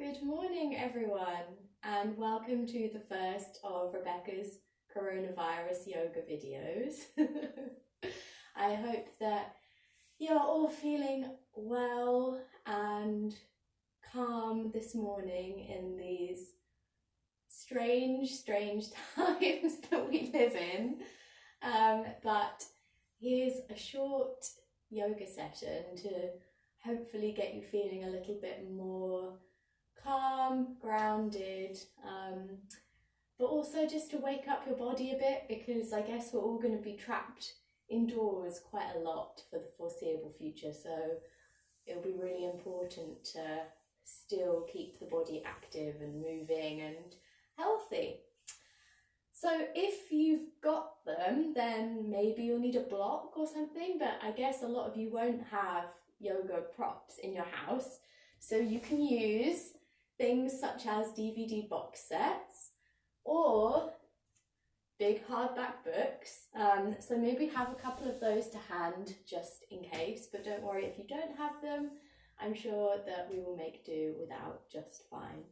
Good morning, everyone, and welcome to the first of Rebecca's coronavirus yoga videos. I hope that you're all feeling well and calm this morning in these strange times that we live in. But here's a short yoga session to hopefully get you feeling a little bit more calm, grounded, but also just to wake up your body a bit, because I guess we're all going to be trapped indoors quite a lot for the foreseeable future, so it'll be really important to still keep the body active and moving and healthy. So if you've got them, then maybe you'll need a block or something, but I guess a lot of you won't have yoga props in your house, so you can use things such as DVD box sets or big hardback books. So maybe have a couple of those to hand just in case, but don't worry if you don't have them. I'm sure that we will make do without just fine.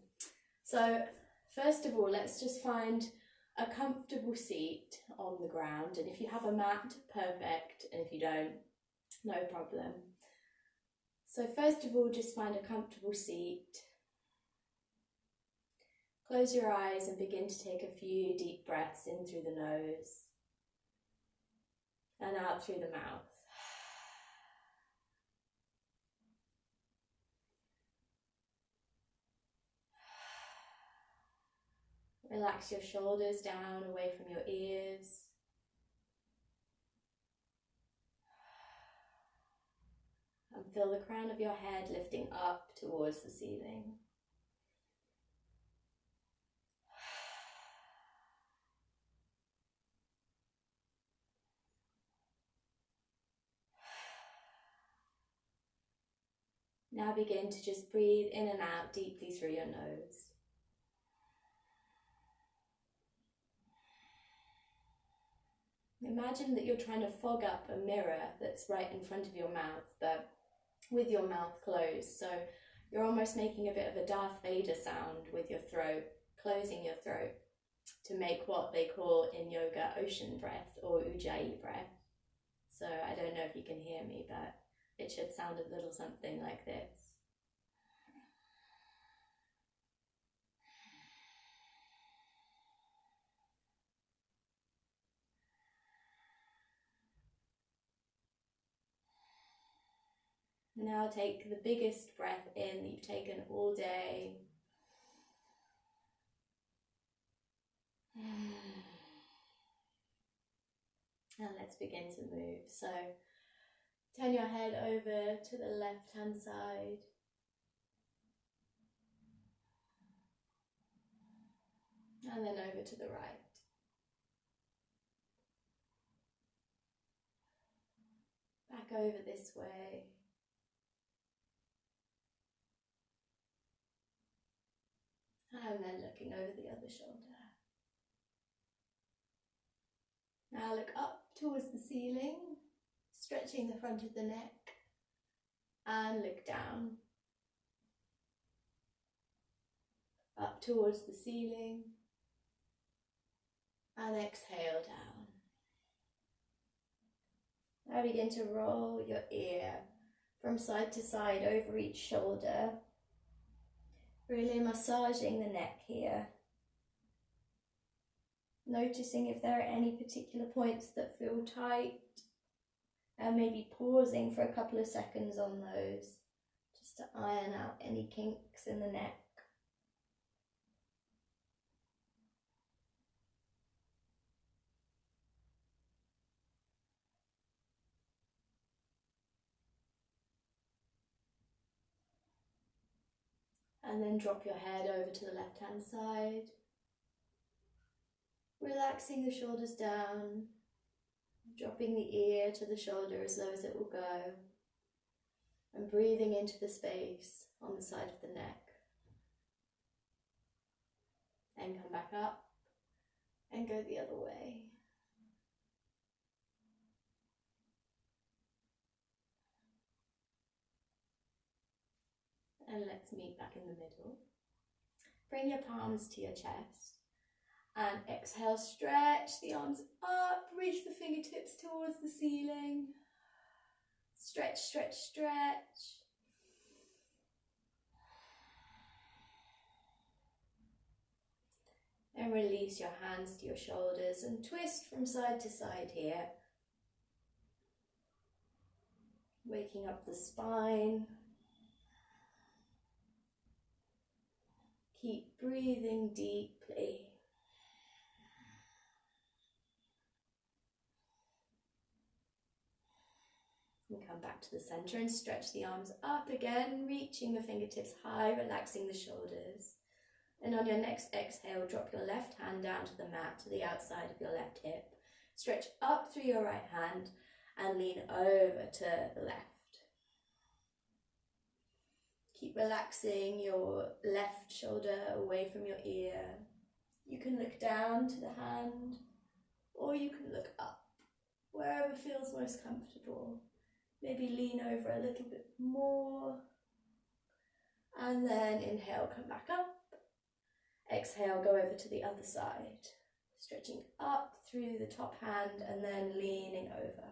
So first of all, let's just find a comfortable seat on the ground, and if you have a mat, perfect, and if you don't, no problem. So first of all, just find a comfortable seat. Close your eyes and begin to take a few deep breaths in through the nose and out through the mouth. Relax your shoulders down away from your ears. And feel the crown of your head lifting up towards the ceiling. Now begin to just breathe in and out deeply through your nose. Imagine that you're trying to fog up a mirror that's right in front of your mouth, but with your mouth closed. So you're almost making a bit of a Darth Vader sound with your throat, closing your throat to make what they call in yoga ocean breath or Ujjayi breath. So I don't know if you can hear me, but it should sound a little something like this. Now take the biggest breath in that you've taken all day. And let's begin to move. So turn your head over to the left-hand side. And then over to the right. Back over this way. And then looking over the other shoulder. Now look up towards the ceiling, stretching the front of the neck, and look down. Up towards the ceiling, and exhale down. Now begin to roll your ear from side to side over each shoulder, really massaging the neck here. Noticing if there are any particular points that feel tight, and maybe pausing for a couple of seconds on those, just to iron out any kinks in the neck. And then drop your head over to the left-hand side, relaxing the shoulders down, dropping the ear to the shoulder as low as it will go, and breathing into the space on the side of the neck. And come back up and go the other way. And let's meet back in the middle. Bring your palms to your chest. And exhale, stretch the arms up, reach the fingertips towards the ceiling. Stretch, stretch, stretch. And release your hands to your shoulders and twist from side to side here. Waking up the spine. Keep breathing deeply. And come back to the center and stretch the arms up again, reaching the fingertips high, relaxing the shoulders. And on your next exhale, drop your left hand down to the mat, to the outside of your left hip. Stretch up through your right hand and lean over to the left. Keep relaxing your left shoulder away from your ear. You can look down to the hand, or you can look up, wherever feels most comfortable. Maybe lean over a little bit more. And then inhale, come back up. Exhale, go over to the other side. Stretching up through the top hand and then leaning over.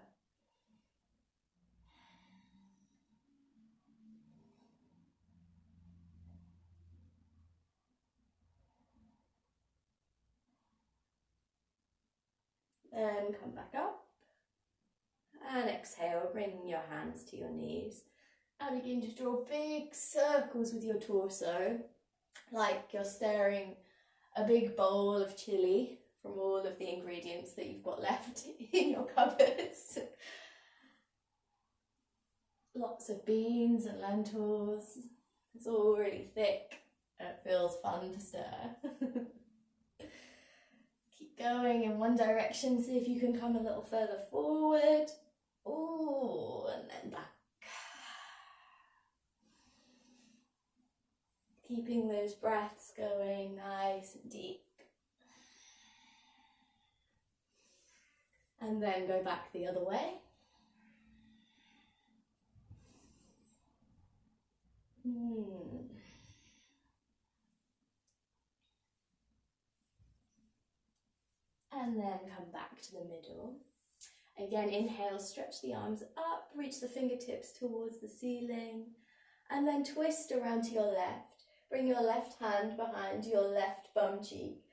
Then come back up. And exhale, bring your hands to your knees. And begin to draw big circles with your torso, like you're stirring a big bowl of chili from all of the ingredients that you've got left in your cupboards. Lots of beans and lentils. It's all really thick and it feels fun to stir. Keep going in one direction, see if you can come a little further forward. Ooh, and then back. Keeping those breaths going nice and deep. And then go back the other way. And then come back to the middle. Again, inhale, stretch the arms up, reach the fingertips towards the ceiling, and then twist around to your left. Bring your left hand behind your left bum cheek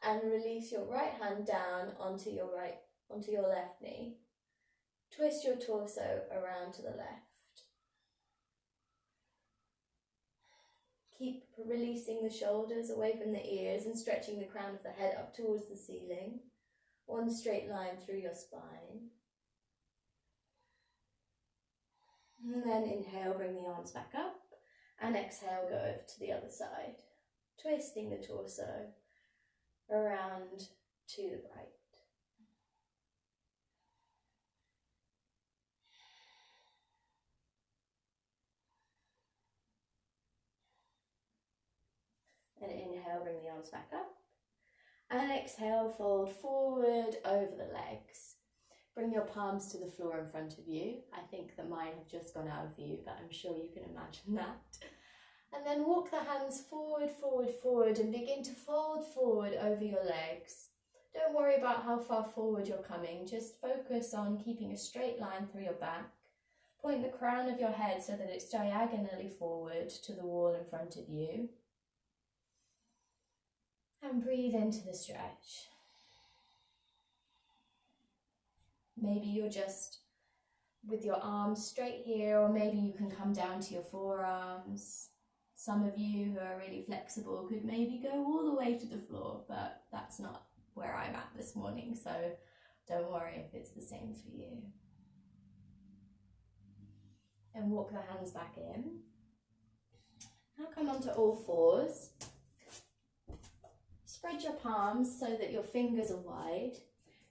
and release your right hand down onto your left knee. Twist your torso around to the left. Keep releasing the shoulders away from the ears and stretching the crown of the head up towards the ceiling. One straight line through your spine. And then inhale, bring the arms back up. And exhale, go over to the other side. Twisting the torso around to the right. And inhale, bring the arms back up. And exhale, fold forward over the legs. Bring your palms to the floor in front of you. I think that mine have just gone out of view, but I'm sure you can imagine that. And then walk the hands forward, forward, forward, and begin to fold forward over your legs. Don't worry about how far forward you're coming. Just focus on keeping a straight line through your back. Point the crown of your head so that it's diagonally forward to the wall in front of you. And breathe into the stretch. Maybe you're just with your arms straight here, or maybe you can come down to your forearms. Some of you who are really flexible could maybe go all the way to the floor, but that's not where I'm at this morning, so don't worry if it's the same for you. And walk the hands back in. Now come onto all fours. Spread your palms so that your fingers are wide.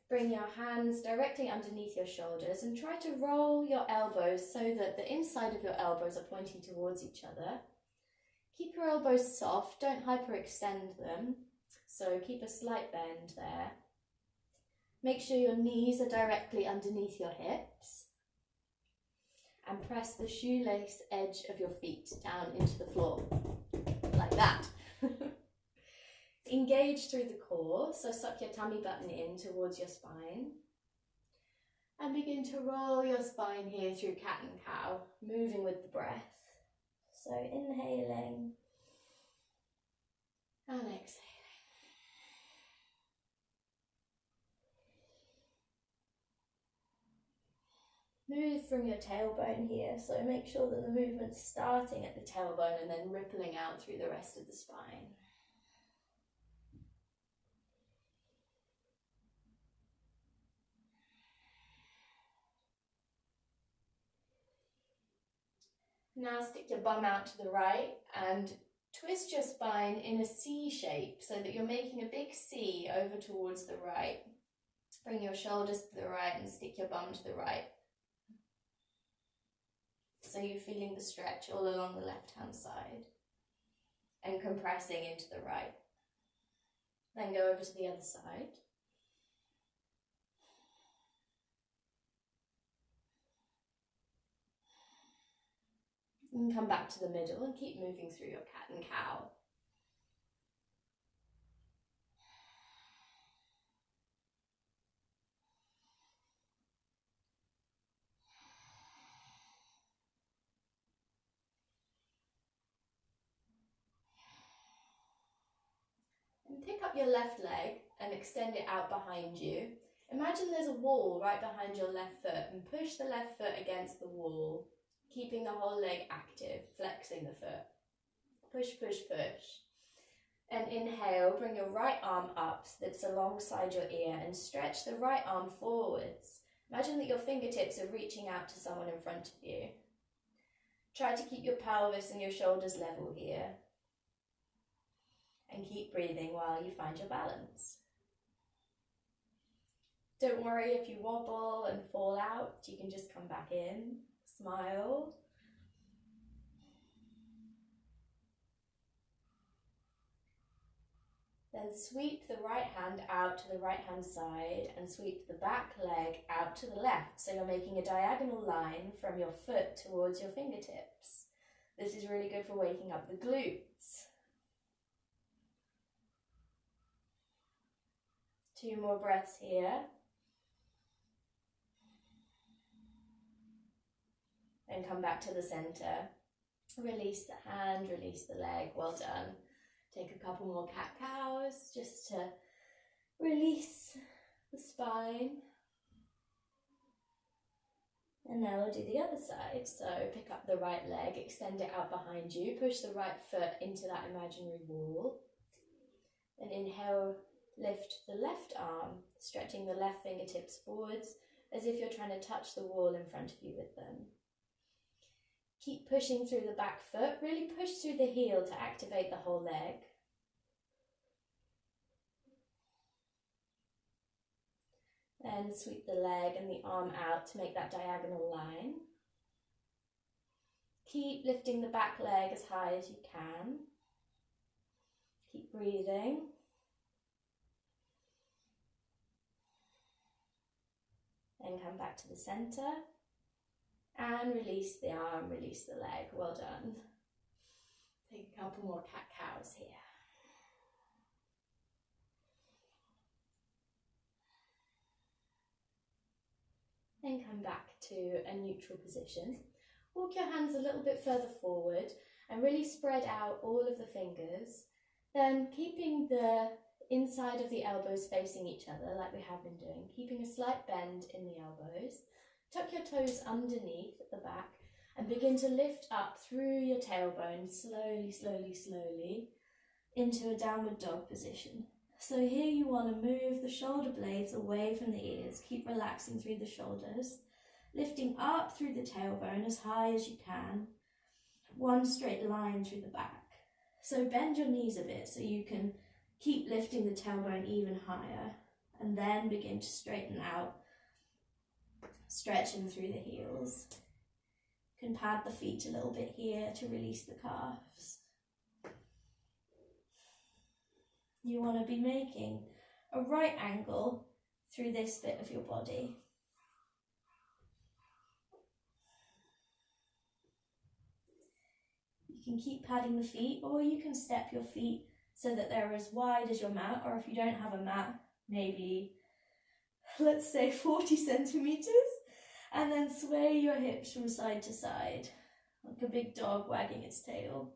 Bring your hands directly underneath your shoulders and try to roll your elbows so that the inside of your elbows are pointing towards each other. Keep your elbows soft, don't hyperextend them, so keep a slight bend there. Make sure your knees are directly underneath your hips and press the shoelace edge of your feet down into the floor, like that. engage through the core, so suck your tummy button in towards your spine. And begin to roll your spine here through cat and cow, moving with the breath. So inhaling and exhaling. Move from your tailbone here, so make sure that the movement's starting at the tailbone and then rippling out through the rest of the spine. Now stick your bum out to the right and twist your spine in a C shape so that you're making a big C over towards the right. Bring your shoulders to the right and stick your bum to the right. So you're feeling the stretch all along the left-hand side and compressing into the right. Then go over to the other side. And come back to the middle and keep moving through your cat and cow. And pick up your left leg and extend it out behind you. Imagine there's a wall right behind your left foot and push the left foot against the wall, keeping the whole leg active, flexing the foot. Push, push, push. And inhale, bring your right arm up so that's alongside your ear and stretch the right arm forwards. Imagine that your fingertips are reaching out to someone in front of you. Try to keep your pelvis and your shoulders level here. And keep breathing while you find your balance. Don't worry if you wobble and fall out, you can just come back in, smile. Then sweep the right hand out to the right hand side and sweep the back leg out to the left. So you're making a diagonal line from your foot towards your fingertips. This is really good for waking up the glutes. 2 more breaths here. And come back to the center. Release the hand, release the leg. Well done. Take a couple more cat-cows just to release the spine. And now we'll do the other side. So pick up the right leg, extend it out behind you, push the right foot into that imaginary wall. Then inhale, lift the left arm, stretching the left fingertips forwards as if you're trying to touch the wall in front of you with them. Keep pushing through the back foot, really push through the heel to activate the whole leg. Then sweep the leg and the arm out to make that diagonal line. Keep lifting the back leg as high as you can. Keep breathing. Then come back to the center. And release the arm, release the leg. Well done. Take a couple more cat-cows here. Then come back to a neutral position. Walk your hands a little bit further forward and really spread out all of the fingers. Then keeping the inside of the elbows facing each other like we have been doing, keeping a slight bend in the elbows. Tuck your toes underneath at the back and begin to lift up through your tailbone slowly, slowly, slowly into a downward dog position. So here you want to move the shoulder blades away from the ears. Keep relaxing through the shoulders, lifting up through the tailbone as high as you can. One straight line through the back. So bend your knees a bit so you can keep lifting the tailbone even higher and then begin to straighten out. Stretching through the heels. You can pad the feet a little bit here to release the calves. You want to be making a right angle through this bit of your body. You can keep padding the feet, or you can step your feet so that they're as wide as your mat, or if you don't have a mat, maybe, let's say 40 centimeters, and then sway your hips from side to side, like a big dog wagging its tail.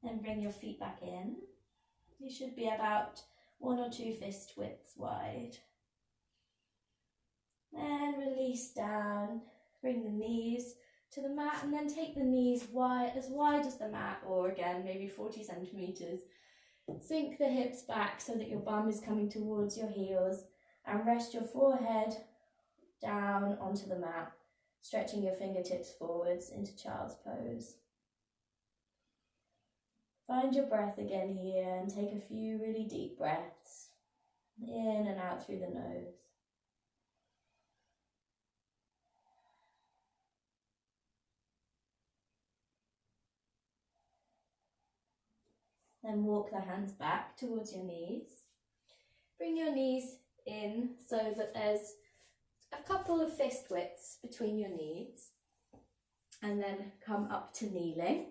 Then bring your feet back in. You should be about 1 or 2 fist widths wide. Then release down, bring the knees to the mat, and then take the knees wide as the mat, or again, maybe 40 centimeters. Sink the hips back so that your bum is coming towards your heels, and rest your forehead down onto the mat, stretching your fingertips forwards into child's pose. Find your breath again here and take a few really deep breaths in and out through the nose. Then walk the hands back towards your knees. Bring your knees in so that there's a couple of fist widths between your knees, and then come up to kneeling.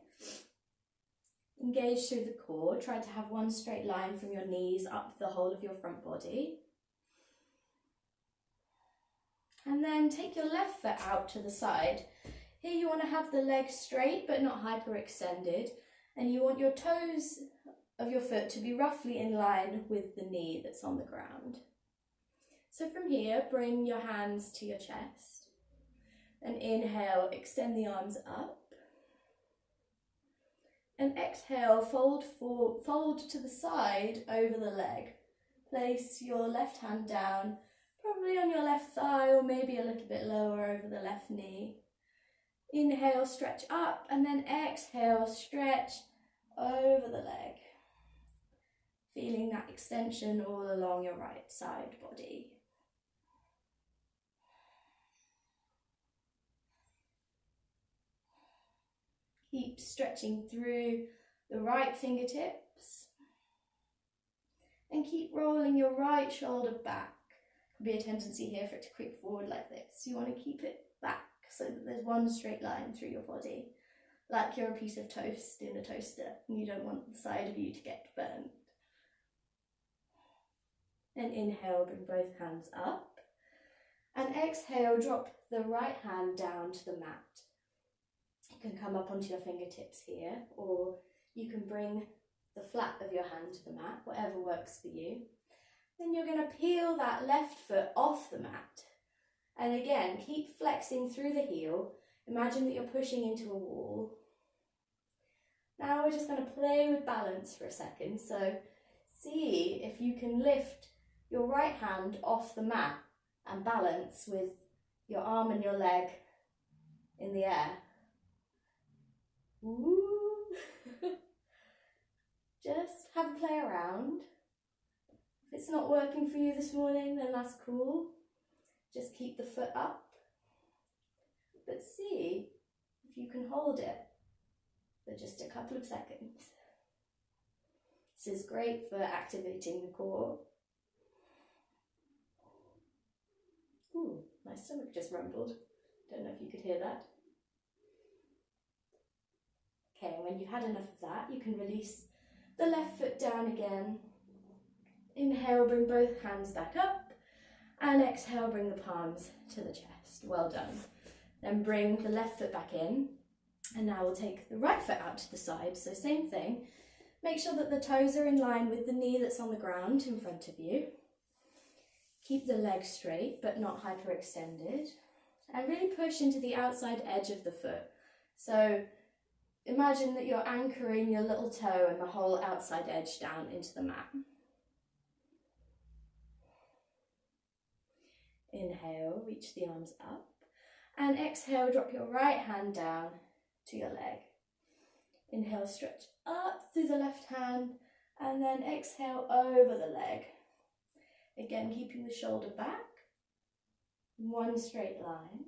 Engage through the core. Try to have one straight line from your knees up the whole of your front body. And then take your left foot out to the side. Here you want to have the leg straight but not hyperextended, and you want your toes of your foot to be roughly in line with the knee that's on the ground. So from here, bring your hands to your chest, and inhale, extend the arms up, and exhale, fold to the side over the leg. Place your left hand down, probably on your left thigh, or maybe a little bit lower over the left knee. Inhale, stretch up, and then exhale, stretch over the leg. Feeling that extension all along your right side body. Keep stretching through the right fingertips, and keep rolling your right shoulder back. Could be a tendency here for it to creep forward like this. You want to keep it back so that there's one straight line through your body, like you're a piece of toast in a toaster and you don't want the side of you to get burnt. And inhale, bring both hands up, and exhale, drop the right hand down to the mat. You can come up onto your fingertips here, or you can bring the flat of your hand to the mat, whatever works for you. Then you're going to peel that left foot off the mat, and again keep flexing through the heel. Imagine that you're pushing into a wall. Now we're just going to play with balance for a second, so see if you can lift your right hand off the mat and balance with your arm and your leg in the air. Woo. Just have a play around. If it's not working for you this morning, then that's cool. Just keep the foot up, but see if you can hold it for just a couple of seconds. This is great for activating the core. Ooh, my stomach just rumbled. Don't know if you could hear that. Okay, when you've had enough of that, you can release the left foot down again. Inhale, bring both hands back up, and exhale, bring the palms to the chest. Well done. Then bring the left foot back in, and now we'll take the right foot out to the side. So same thing. Make sure that the toes are in line with the knee that's on the ground in front of you. Keep the leg straight, but not hyperextended. And really push into the outside edge of the foot. So imagine that you're anchoring your little toe and the whole outside edge down into the mat. Inhale, reach the arms up, and exhale, drop your right hand down to your leg. Inhale, stretch up through the left hand, and then exhale over the leg. Again, keeping the shoulder back, one straight line.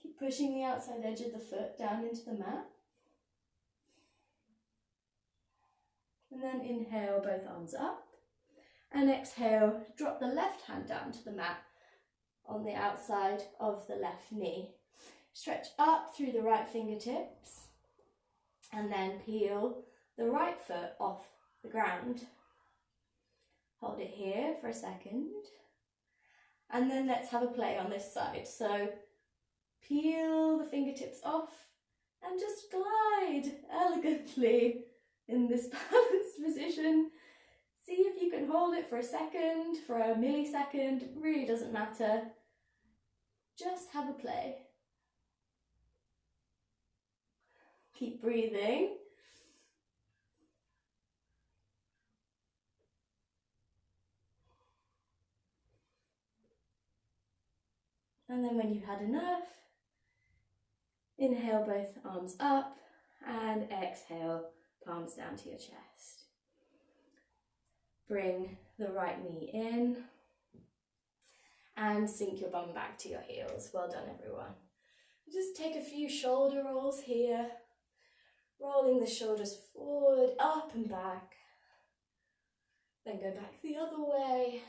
Keep pushing the outside edge of the foot down into the mat. And then inhale, both arms up. And exhale, drop the left hand down to the mat. on the outside of the left knee. Stretch up through the right fingertips and then peel the right foot off the ground. Hold it here for a second. And then let's have a play on this side. So peel the fingertips off and just glide elegantly in this balanced position. See if you can hold it for a second, for a millisecond, it really doesn't matter. Just have a play. Keep breathing. And then when you've had enough, inhale both arms up and exhale, palms down to your chest. Bring the right knee in and sink your bum back to your heels. Well done, everyone. Just take a few shoulder rolls here, rolling the shoulders forward, up and back. Then go back the other way.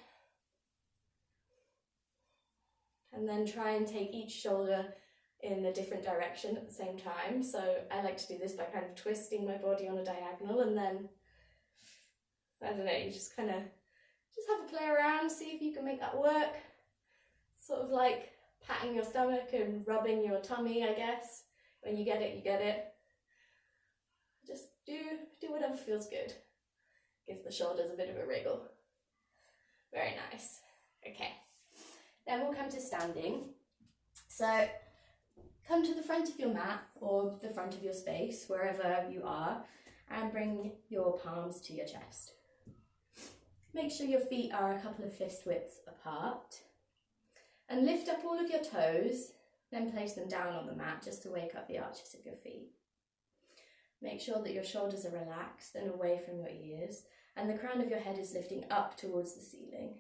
And then try and take each shoulder in a different direction at the same time. So I like to do this by kind of twisting my body on a diagonal, and then, I don't know, you just kind of just have a play around, see if you can make that work. Sort of like patting your stomach and rubbing your tummy, I guess. When you get it, you get it. Just do whatever feels good. Give the shoulders a bit of a wriggle. Very nice. Okay. Then we'll come to standing. So come to the front of your mat or the front of your space, wherever you are, and bring your palms to your chest. Make sure your feet are a couple of fist widths apart. And lift up all of your toes, then place them down on the mat just to wake up the arches of your feet. Make sure that your shoulders are relaxed and away from your ears, and the crown of your head is lifting up towards the ceiling.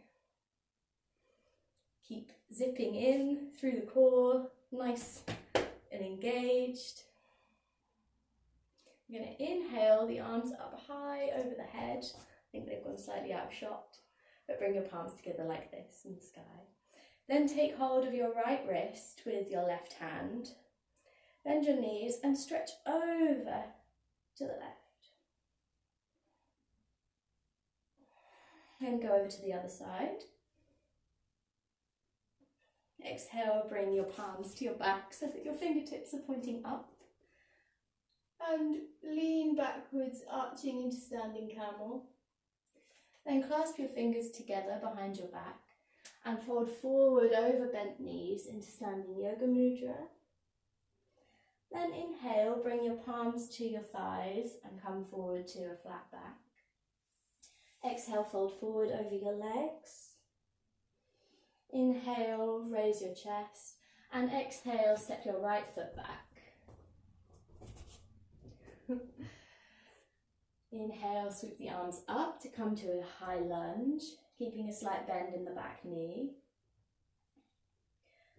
Keep zipping in through the core, nice and engaged. You're going to inhale, the arms up high over the head. I think they've gone slightly out of shot, but bring your palms together like this in the sky. Then take hold of your right wrist with your left hand. Bend your knees and stretch over to the left. Then go over to the other side. Exhale, bring your palms to your back so that your fingertips are pointing up. And lean backwards, arching into standing camel. Then clasp your fingers together behind your back and fold forward over bent knees into standing yoga mudra. Then inhale, bring your palms to your thighs and come forward to a flat back. Exhale, fold forward over your legs. Inhale, raise your chest, and exhale, step your right foot back. Inhale, sweep the arms up to come to a high lunge, keeping a slight bend in the back knee.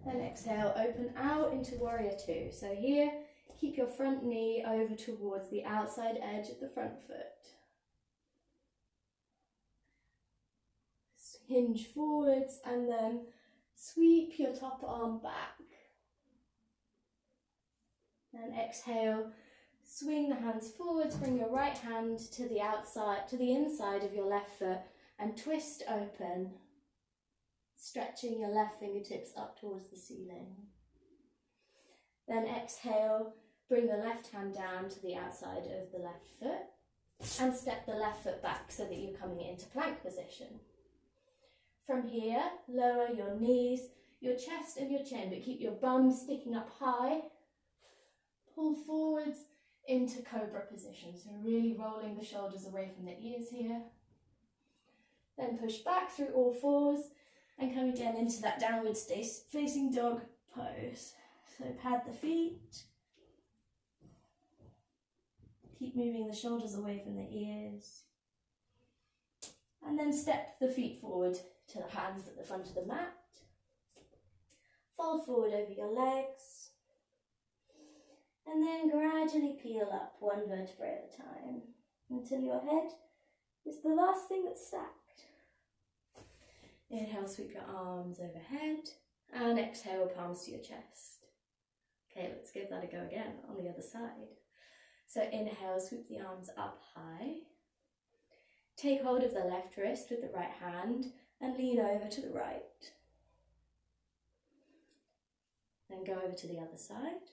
Then exhale, open out into warrior two. So here, keep your front knee over towards the outside edge of the front foot. Hinge forwards and then sweep your top arm back. And exhale, swing the hands forwards, bring your right hand to the outside, to the inside of your left foot and twist open, stretching your left fingertips up towards the ceiling. Then exhale, bring the left hand down to the outside of the left foot and step the left foot back so that you're coming into plank position. From here, lower your knees, your chest and your chin, but keep your bum sticking up high. Pull forwards into cobra position, so really rolling the shoulders away from the ears here. Then push back through all fours and come again into that downward facing dog pose. So pad the feet. Keep moving the shoulders away from the ears. And then step the feet forward to the hands at the front of the mat. Fold forward over your legs. And then gradually peel up one vertebrae at a time until your head is the last thing that's stacked. Inhale, sweep your arms overhead. And exhale, palms to your chest. Okay, let's give that a go again on the other side. So inhale, swoop the arms up high. Take hold of the left wrist with the right hand and lean over to the right. Then go over to the other side.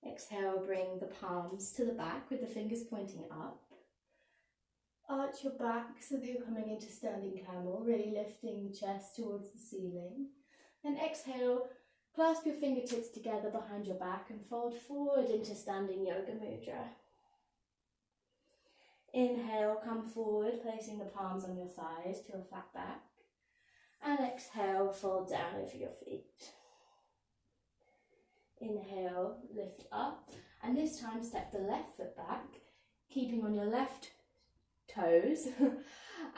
Exhale, bring the palms to the back with the fingers pointing up. Arch your back so that you're coming into standing camel, really lifting the chest towards the ceiling. Then exhale, clasp your fingertips together behind your back and fold forward into standing yoga mudra. Inhale, come forward, placing the palms on your thighs to a flat back. And exhale, fold down over your feet. Inhale, lift up, and this time step the left foot back, keeping on your left toes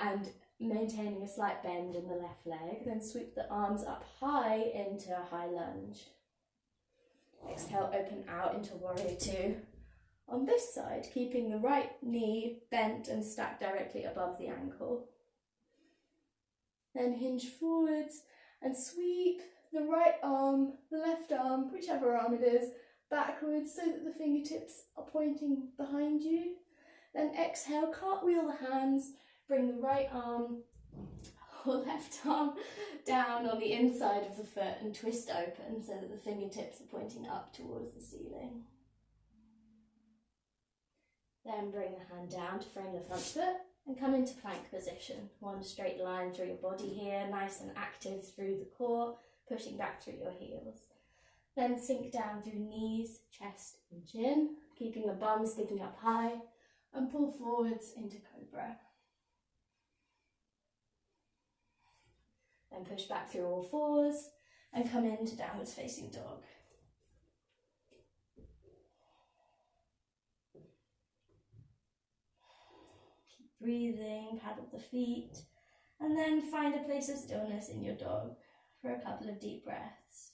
and maintaining a slight bend in the left leg. Then sweep the arms up high into a high lunge. Exhale, open out into warrior two. On this side, keeping the right knee bent and stacked directly above the ankle. Then hinge forwards and sweep the right arm, the left arm, whichever arm it is, backwards so that the fingertips are pointing behind you. Then exhale, cartwheel the hands, bring the right arm or left arm down on the inside of the foot and twist open so that the fingertips are pointing up towards the ceiling. Then bring the hand down to frame the front foot and come into plank position. One straight line through your body here, nice and active through the core, pushing back through your heels. Then sink down through knees, chest and chin, keeping your bum sticking up high, and pull forwards into cobra. Then push back through all fours and come into downwards facing dog. Keep breathing, paddle the feet, and then find a place of stillness in your dog for a couple of deep breaths.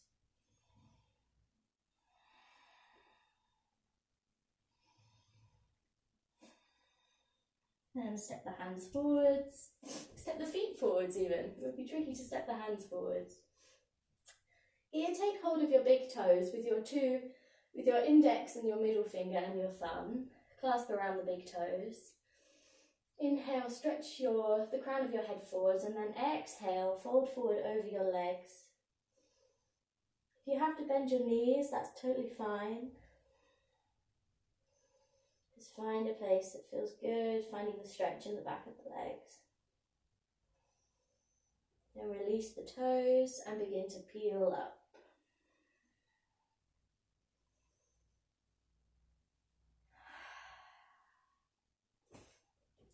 Then step the hands forwards, step the feet forwards even. It would be tricky to step the hands forwards. Here, take hold of your big toes with your index and your middle finger and your thumb. Clasp around the big toes. Inhale, stretch the crown of your head forwards, and then exhale, fold forward over your legs. If you have to bend your knees, that's totally fine. Just find a place that feels good, finding the stretch in the back of the legs. Then release the toes and begin to peel up.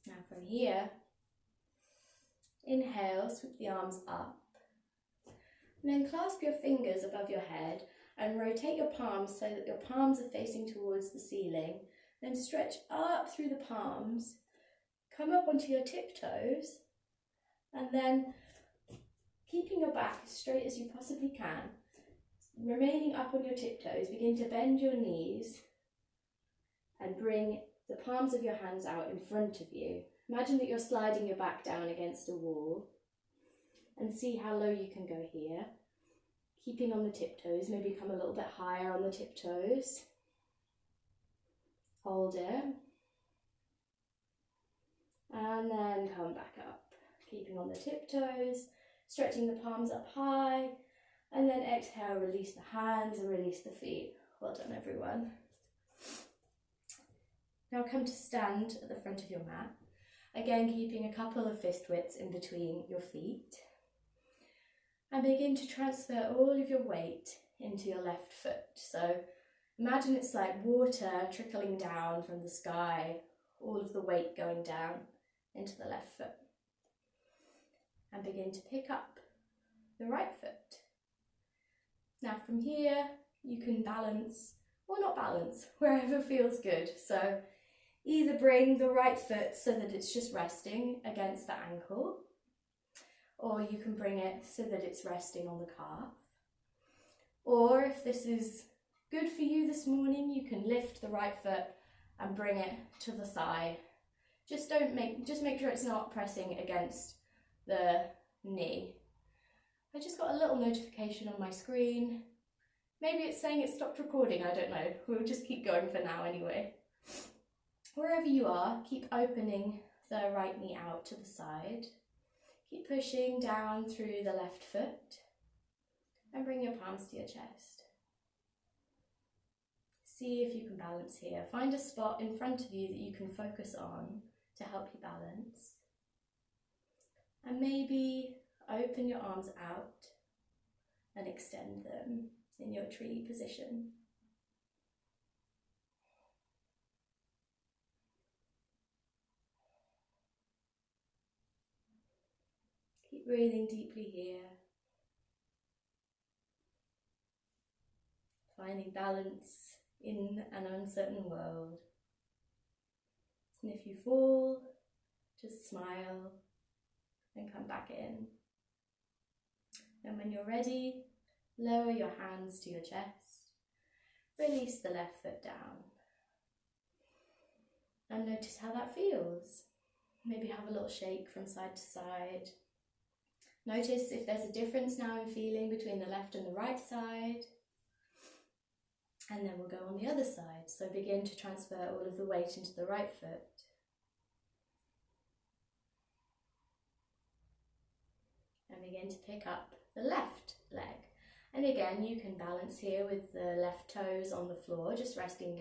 Now from here, inhale, sweep the arms up. And then clasp your fingers above your head and rotate your palms so that your palms are facing towards the ceiling. Then stretch up through the palms, come up onto your tiptoes, and then keeping your back as straight as you possibly can, remaining up on your tiptoes, begin to bend your knees and bring the palms of your hands out in front of you. Imagine that you're sliding your back down against a wall and see how low you can go here. Keeping on the tiptoes, maybe come a little bit higher on the tiptoes. Hold it. And then come back up. Keeping on the tiptoes, stretching the palms up high, and then exhale, release the hands and release the feet. Well done, everyone. Now come to stand at the front of your mat. Again, keeping a couple of fist widths in between your feet. And begin to transfer all of your weight into your left foot. So imagine it's like water trickling down from the sky, all of the weight going down into the left foot. And begin to pick up the right foot. Now from here, you can balance or not balance, wherever feels good. So either bring the right foot so that it's just resting against the ankle, or you can bring it so that it's resting on the calf. Or if this is good for you this morning, you can lift the right foot and bring it to the thigh. Just make sure it's not pressing against the knee. I just got a little notification on my screen. Maybe it's saying it stopped recording, I don't know. We'll just keep going for now anyway. Wherever you are, keep opening the right knee out to the side. Keep pushing down through the left foot and bring your palms to your chest. See if you can balance here. Find a spot in front of you that you can focus on to help you balance. And maybe open your arms out and extend them in your tree position. Keep breathing deeply here. Finding balance in an uncertain world. And if you fall, just smile and come back in. And when you're ready, lower your hands to your chest. Release the left foot down. And notice how that feels. Maybe have a little shake from side to side. Notice if there's a difference now in feeling between the left and the right side. And then we'll go on the other side. So begin to transfer all of the weight into the right foot. And begin to pick up the left leg. And again, you can balance here with the left toes on the floor, just resting